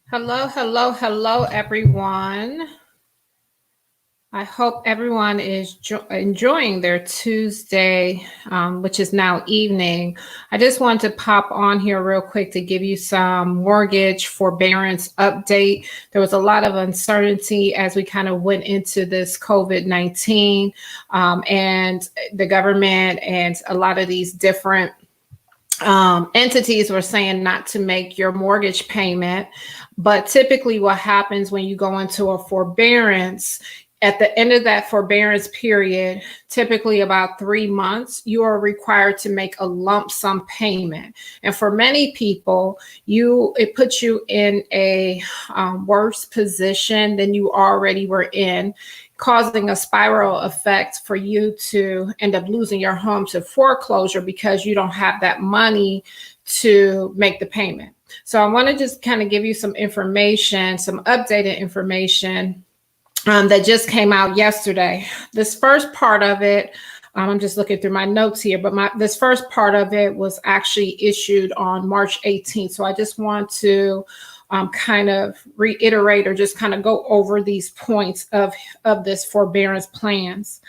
Hello, hello, hello, everyone. I hope everyone is enjoying their Tuesday, which is now evening. I just want to pop on here real quick to give you some mortgage forbearance update. There was a lot of uncertainty as we kind of went into this COVID-19, and the government and a lot of these different entities were saying not to make your mortgage payment. But typically, what happens when you go into a forbearance, at the end of that forbearance period, typically about 3 months, you are required to make a lump sum payment. And for many people, it puts you in a worse position than you already were in, causing a spiral effect for you to end up losing your home to foreclosure because you don't have that money to make the payment. So I want to just kind of give you some information, some updated information that just came out yesterday. This first part of it, I'm just looking through my notes here, but this first part of it was actually issued on March 18th. So I just want to kind of reiterate or just kind of go over these points of this forbearance plans.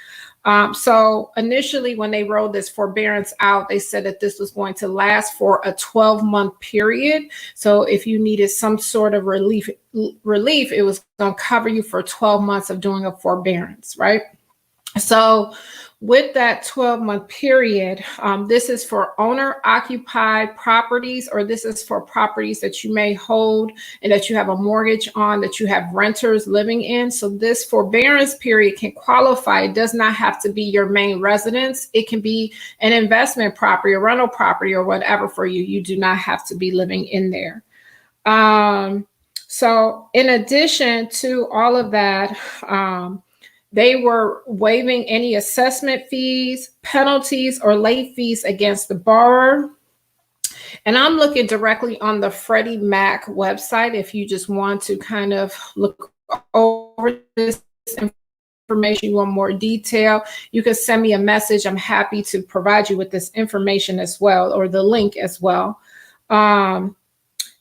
So initially, when they rolled this forbearance out, they said that this was going to last for a 12-month period. So if you needed some sort of relief, it was going to cover you for 12 months of doing a forbearance, right? So with that 12-month period, this is for owner-occupied properties, or this is for properties that you may hold and that you have a mortgage on, that you have renters living in. So this forbearance period can qualify. It does not have to be your main residence. It can be an investment property, a rental property, or whatever for you. You do not have to be living in there. So in addition to all of that, they were waiving any assessment fees, penalties, or late fees against the borrower. And I'm looking directly on the Freddie Mac website. If you just want to kind of look over this information, you want more detail, you can send me a message. I'm happy to provide you with this information as well, or the link as well.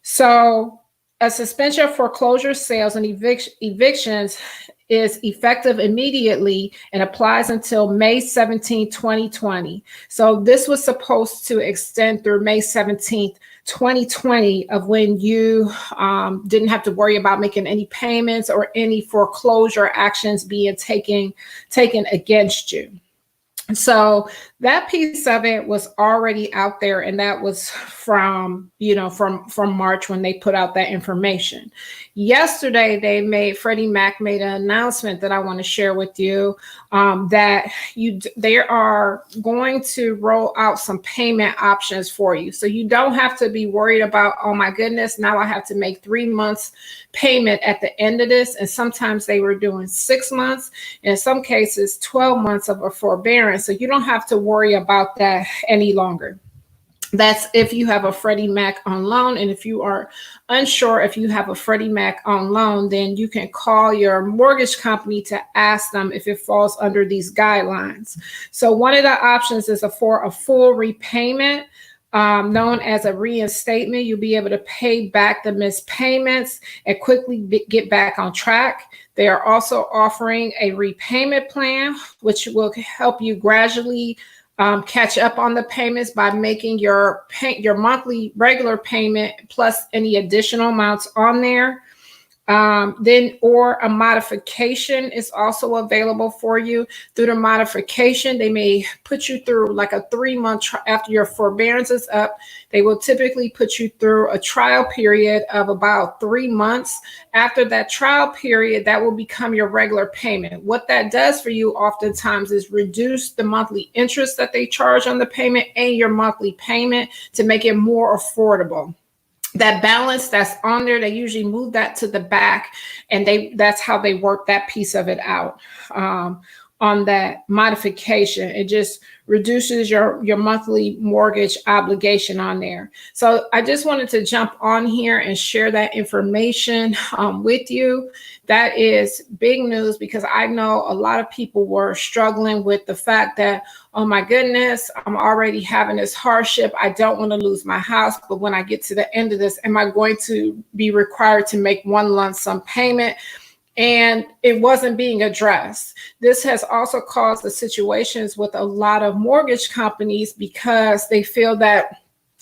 So a suspension of foreclosure sales and evictions is effective immediately and applies until May 17, 2020. So this was supposed to extend through May 17th, 2020, of when you didn't have to worry about making any payments or any foreclosure actions being taken against you. So that piece of it was already out there, and that was from March when they put out that information. Yesterday, Freddie Mac made an announcement that I want to share with you, that they are going to roll out some payment options for you. So you don't have to be worried about, oh my goodness, now I have to make 3 months payment at the end of this. And sometimes they were doing 6 months, and in some cases 12 months of a forbearance. So you don't have to worry about that any longer. That's if you have a Freddie Mac on loan. And if you are unsure if you have a Freddie Mac on loan, then you can call your mortgage company to ask them if it falls under these guidelines. So one of the options is for a full repayment, known as a reinstatement. You'll be able to pay back the missed payments and quickly get back on track. They are also offering a repayment plan, which will help you gradually catch up on the payments by making your monthly regular payment plus any additional amounts on there. Or a modification is also available for you. Through the modification, they may put you through like a 3-month after your forbearance is up. They will typically put you through a trial period of about 3 months. After that trial period, that will become your regular payment. What that does for you oftentimes is reduce the monthly interest that they charge on the payment and your monthly payment to make it more affordable. That balance that's on there, they usually move that to the back, and that's how they work that piece of it out. on that modification. It just reduces your monthly mortgage obligation on there. So I just wanted to jump on here and share that information with you. That is big news, because I know a lot of people were struggling with the fact that, oh my goodness, I'm already having this hardship. I don't want to lose my house, but when I get to the end of this, am I going to be required to make one lump sum payment? And it wasn't being addressed. This has also caused the situations with a lot of mortgage companies, because they feel that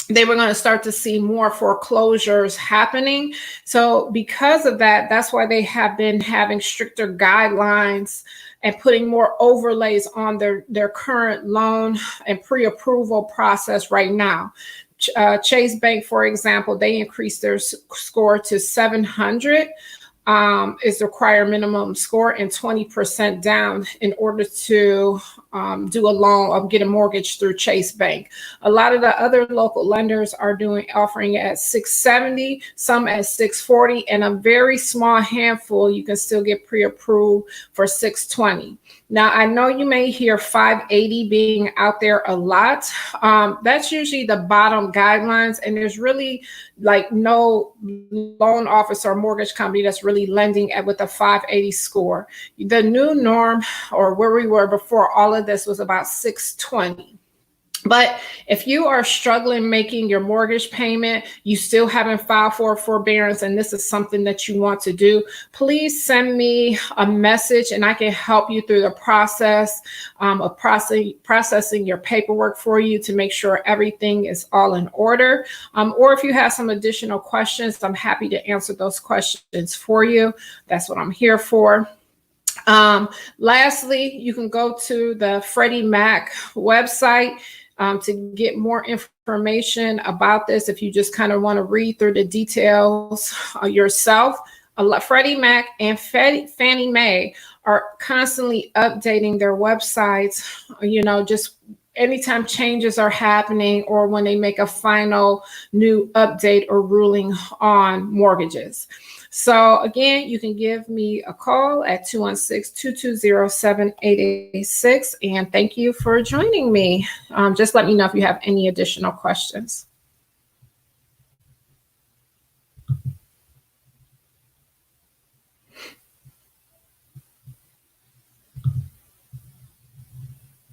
they were going to start to see more foreclosures happening. So because of that, that's why they have been having stricter guidelines and putting more overlays on their current loan and pre-approval process right now. Chase Bank, for example, they increased their score to 700. Is the required minimum score, and 20% down in order to do a loan or get a mortgage through Chase Bank. A lot of the other local lenders are offering it at 670, some at 640, and a very small handful you can still get pre-approved for 620. Now, I know you may hear 580 being out there a lot. That's usually the bottom guidelines, and there's really like no loan officer or mortgage company that's really lending with a 580 score. The new norm, or where we were before all of this, was about 620. But if you are struggling making your mortgage payment, you still haven't filed for forbearance, and this is something that you want to do, please send me a message and I can help you through the process of processing your paperwork for you to make sure everything is all in order. Or if you have some additional questions, I'm happy to answer those questions for you. That's what I'm here for. Lastly, you can go to the Freddie Mac website to get more information about this if you just kind of want to read through the details yourself. Freddie Mac and Fannie Mae are constantly updating their websites, just anytime changes are happening or when they make a final new update or ruling on mortgages. So again, you can give me a call at 216-220-7886. And thank you for joining me. Just let me know if you have any additional questions.